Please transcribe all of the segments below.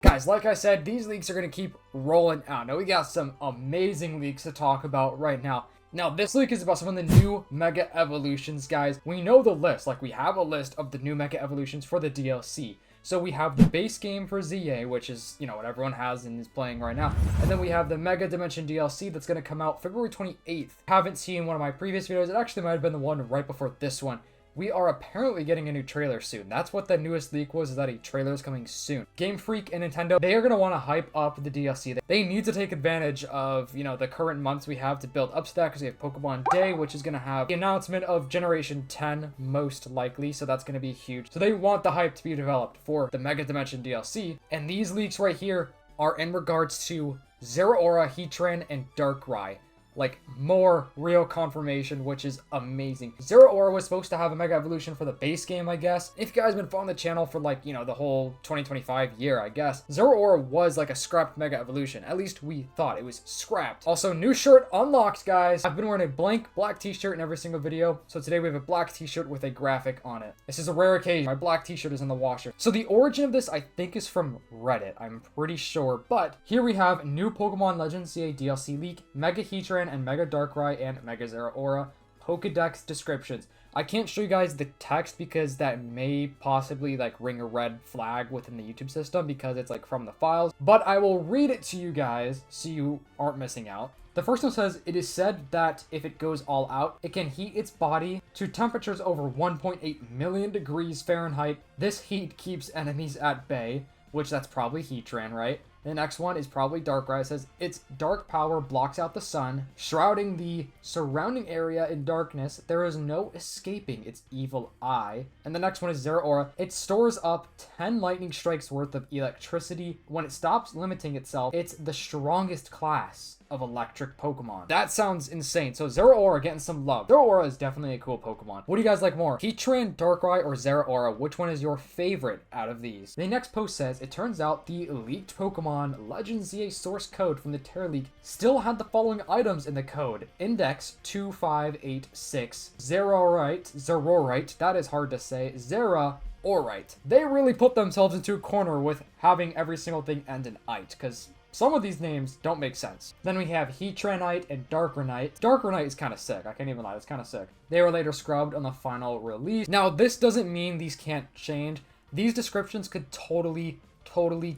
Guys, like I said, these leaks are going to keep rolling out. Now, we got some amazing leaks to talk about right now. Now, this leak is about some of the new Mega Evolutions, guys. We know the list. Like, we have a list of the new Mega Evolutions for the DLC. So we have the base game for ZA, which is, you know, what everyone has and is playing right now. And then we have the Mega Dimension DLC that's going to come out February 28th. Haven't seen one of my previous videos. It actually might have been the one right before this one. We are apparently getting a new trailer soon. That's what the newest leak was, is that a trailer is coming soon. Game Freak and Nintendo, they are going to want to hype up the DLC. They need to take advantage of, you know, the current months we have to build up to that, because we have Pokemon Day, which is going to have the announcement of Generation 10, most likely, so that's going to be huge. So they want the hype to be developed for the Mega Dimension DLC, and these leaks right here are in regards to Zeraora, Heatran, and Darkrai. Like, more real confirmation, which is amazing. Zeraora was supposed to have a Mega Evolution for the base game, I guess. If you guys have been following the channel for, like, you know, the whole 2025 year, I guess, Zeraora was like a scrapped Mega Evolution. At least we thought it was scrapped. Also, new shirt unlocked, guys. I've been wearing a blank black t-shirt in every single video. So today we have a black t-shirt with a graphic on it. This is a rare occasion. My black t-shirt is in the washer. So the origin of this, I think, is from Reddit. I'm pretty sure. But here we have new Pokemon Legends CA DLC leak, Mega Heatran and Mega Darkrai and Mega Zeraora Pokedex descriptions. I can't show you guys the text because that may possibly like ring a red flag within the YouTube system because it's like from the files, but I will read it to you guys so you aren't missing out. The first one says, it is said that if it goes all out, it can heat its body to temperatures over 1.8 million degrees Fahrenheit. This heat keeps enemies at bay, which that's probably Heatran, right? The next one is probably Darkrai. It says, its dark power blocks out the sun, shrouding the surrounding area in darkness. There is no escaping its evil eye. And the next one is Zeraora. It stores up 10 lightning strikes worth of electricity. When it stops limiting itself, it's the strongest class of electric Pokemon. That sounds insane. So Zeraora getting some love. Zeraora is definitely a cool Pokemon. What do you guys like more? Heatran, Darkrai, or Zeraora? Which one is your favorite out of these? The next post says, it turns out the leaked Pokemon Legends ZA source code from the Terra leak still had the following items in the code. Index 2586, Zerorite, that is hard to say, Zeraorite. They really put themselves into a corner with having every single thing end in ite, because some of these names don't make sense. Then we have Heatranite and Darkranite. Darkranite is kind of sick. I can't even lie. It's kind of sick. They were later scrubbed on the final release. Now, this doesn't mean these can't change. These descriptions could totally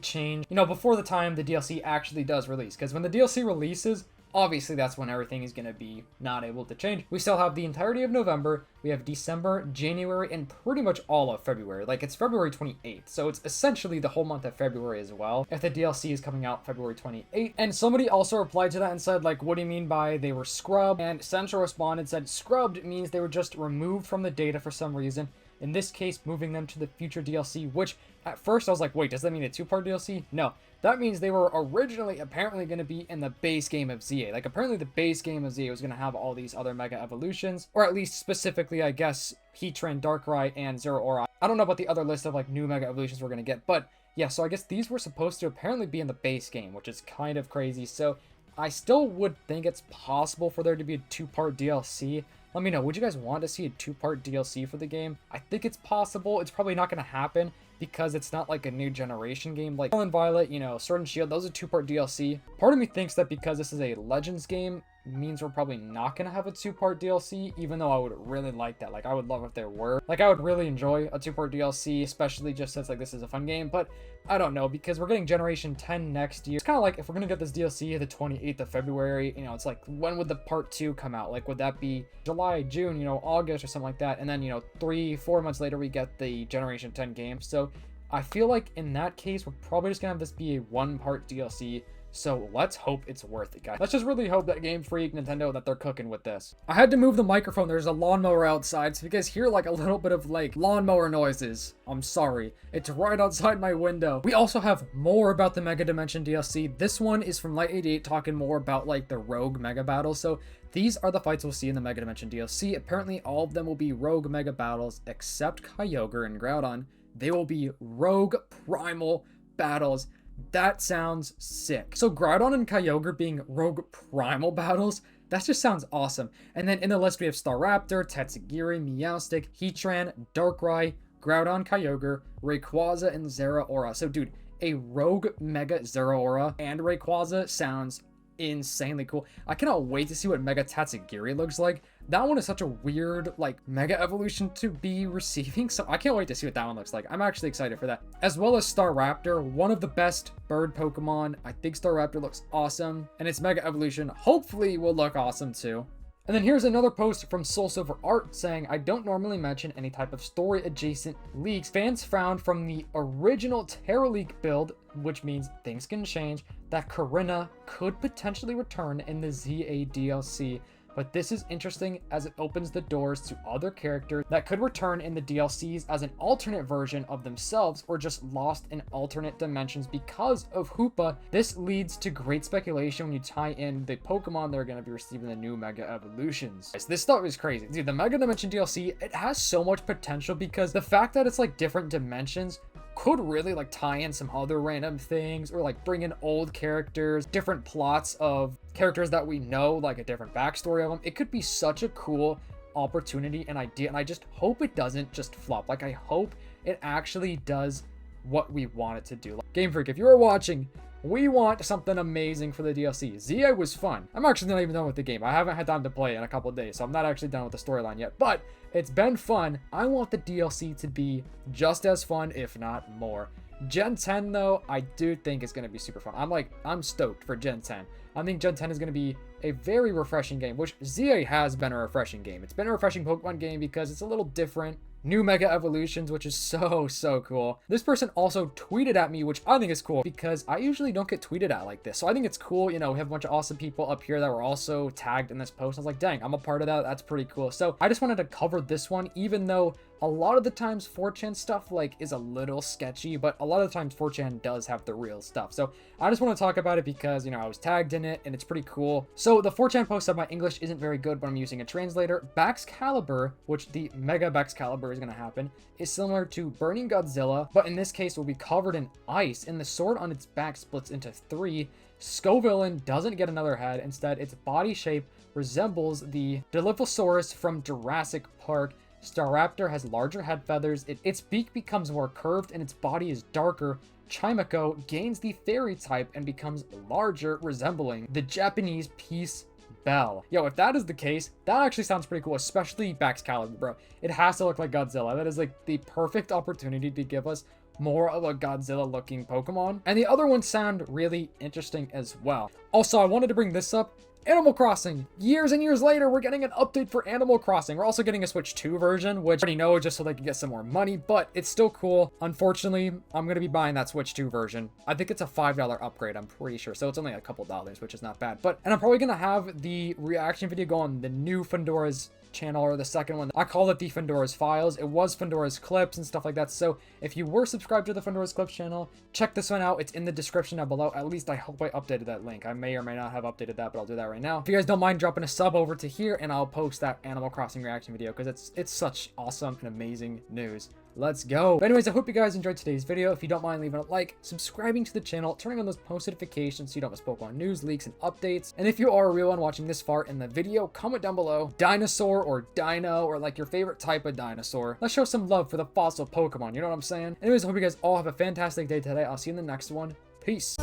change, you know, before the time the DLC actually does release. Because when the DLC releases, obviously that's when everything is going to be not able to change. We still have the entirety of November. We have December, January, and pretty much all of February. Like, it's February 28th, so it's essentially the whole month of February as well, if the DLC is coming out February 28th. And somebody also replied to that and said, like, what do you mean by they were scrubbed? And Central responded and said, scrubbed means they were just removed from the data for some reason. In this case, moving them to the future DLC, which at first I was like, wait, does that mean a two-part DLC? No. That means they were originally apparently going to be in the base game of ZA. Like, apparently the base game of ZA was going to have all these other Mega Evolutions, or at least specifically, I guess, Heatran, Darkrai, and Zeraora. I don't know about the other list of, like, new Mega Evolutions we're going to get, but yeah, so I guess these were supposed to apparently be in the base game, which is kind of crazy. So I still would think it's possible for there to be a two-part DLC. Let me know, would you guys want to see a two-part DLC for the game? I think it's possible. It's probably not going to happen because it's not like a new generation game. Like Scarlet and Violet, you know, Sword and Shield, those are two-part DLC. Part of me thinks that because this is a Legends game, means we're probably not going to have a two-part DLC, even though I would really like that. Like, I would love if there were. Like, I would really enjoy a two-part DLC, especially just since, like, this is a fun game, but I don't know, because we're getting Generation 10 next year. It's kind of like, if we're going to get this DLC the 28th of February, you know, it's like, when would the part 2 come out? Like, would that be July, June, you know, August or something like that? And then, you know, 3-4 months later, we get the Generation 10 game. So I feel like in that case, we're probably just going to have this be a one-part DLC. So let's hope it's worth it, guys. Let's just really hope that Game Freak, Nintendo, that they're cooking with this. I had to move the microphone. There's a lawnmower outside, so if you guys hear like a little bit of like lawnmower noises, I'm sorry. It's right outside my window. We also have more about the Mega Dimension DLC. This one is from Light88 talking more about like the rogue mega battles. So these are the fights we'll see in the Mega Dimension DLC. Apparently all of them will be rogue mega battles except Kyogre and Groudon. They will be rogue primal battles. That sounds sick. So Groudon and Kyogre being rogue primal battles, that just sounds awesome. And then in the list we have Staraptor, Tatsugiri, Meowstic, Heatran, Darkrai, Groudon, Kyogre, Rayquaza, and Zeraora. So dude, a Rogue Mega Zeraora and Rayquaza sounds insanely cool. I cannot wait to see what Mega Tatsugiri looks like. That one is such a weird, like, Mega Evolution to be receiving, so I can't wait to see what that one looks like. I'm actually excited for that. As well as Staraptor, one of the best bird Pokemon. I think Staraptor looks awesome, and its Mega Evolution hopefully will look awesome too. And then here's another post from Soul Silver Art saying, I don't normally mention any type of story adjacent leaks. Fans found from the original Terra Leak build, which means things can change, that Corinna could potentially return in the ZA DLC. But this is interesting as it opens the doors to other characters that could return in the DLCs as an alternate version of themselves or just lost in alternate dimensions because of Hoopa. This leads to great speculation when you tie in the Pokemon that are going to be receiving the new Mega Evolutions. This stuff is crazy. Dude, the Mega Dimension DLC, it has so much potential because the fact that it's like different dimensions could really like tie in some other random things or like bring in old characters, different plots of characters that we know, like a different backstory of them. It could be such a cool opportunity and idea, and I just hope it doesn't just flop. Like, I hope it actually does what we want it to do. Like, Game Freak, if you are watching, we want something amazing for the DLC. ZA was fun. I'm actually not even done with the game. I haven't had time to play in a couple of days, so I'm not actually done with the storyline yet, but it's been fun. I want the DLC to be just as fun, if not more. Gen 10, though, I do think is going to be super fun. I'm stoked for Gen 10. I think Gen 10 is going to be a very refreshing game, which ZA has been a refreshing game. It's been a refreshing Pokemon game because it's a little different. New Mega Evolutions, which is so cool. This person also tweeted at me, which I think is cool because I usually don't get tweeted at like this. So I think it's cool. You know, we have a bunch of awesome people up here that were also tagged in this post. I was like, dang, I'm a part of that. That's pretty cool. So I just wanted to cover this one, even though a lot of the times 4chan stuff like is a little sketchy, but a lot of the times 4chan does have the real stuff. So I just want to talk about it because, you know, I was tagged in it and it's pretty cool. So the 4chan post said my English isn't very good, but I'm using a translator. Baxcalibur, which the Mega Baxcalibur is going to happen, is similar to Burning Godzilla, but in this case will be covered in ice, and the sword on its back splits into 3. Scovillain doesn't get another head. Instead, its body shape resembles the Dilophosaurus from Jurassic Park. Staraptor has larger head feathers, its beak becomes more curved, and its body is darker. Chimiko gains the fairy type and becomes larger, resembling the Japanese peace bell. Yo, if that is the case, that actually sounds pretty cool, especially Baxcalibur, bro. It has to look like Godzilla. That is like the perfect opportunity to give us more of a Godzilla looking Pokemon. And the other ones sound really interesting as well. Also, I wanted to bring this up. Animal Crossing. Years and years later, we're getting an update for Animal Crossing. We're also getting a Switch 2 version, which I already know just so they can get some more money, but it's still cool. Unfortunately, I'm going to be buying that Switch 2 version. I think it's a $5 upgrade, I'm pretty sure. So it's only a couple dollars, which is not bad. And I'm probably going to have the reaction video go on the new Fundores channel, or the second one. I call it the Fundores Files. It was Fundores Clips and stuff like that. So if you were subscribed to the Fundores Clips channel, check this one out. It's in the description down below. At least I hope I updated that link. I may or may not have updated that, but I'll do that right now. If you guys don't mind dropping a sub over to here, and I'll post that Animal Crossing reaction video because it's such awesome and amazing news. Let's go. But anyways, I hope you guys enjoyed today's video. If you don't mind leaving a like, subscribing to the channel, turning on those post notifications so you don't miss Pokemon news, leaks, and updates. And if you are a real one watching this far in the video, comment down below dinosaur or dino or like your favorite type of dinosaur. Let's show some love for the fossil Pokemon, you know what I'm saying? Anyways, I hope you guys all have a fantastic day today. I'll see you in the next one. Peace.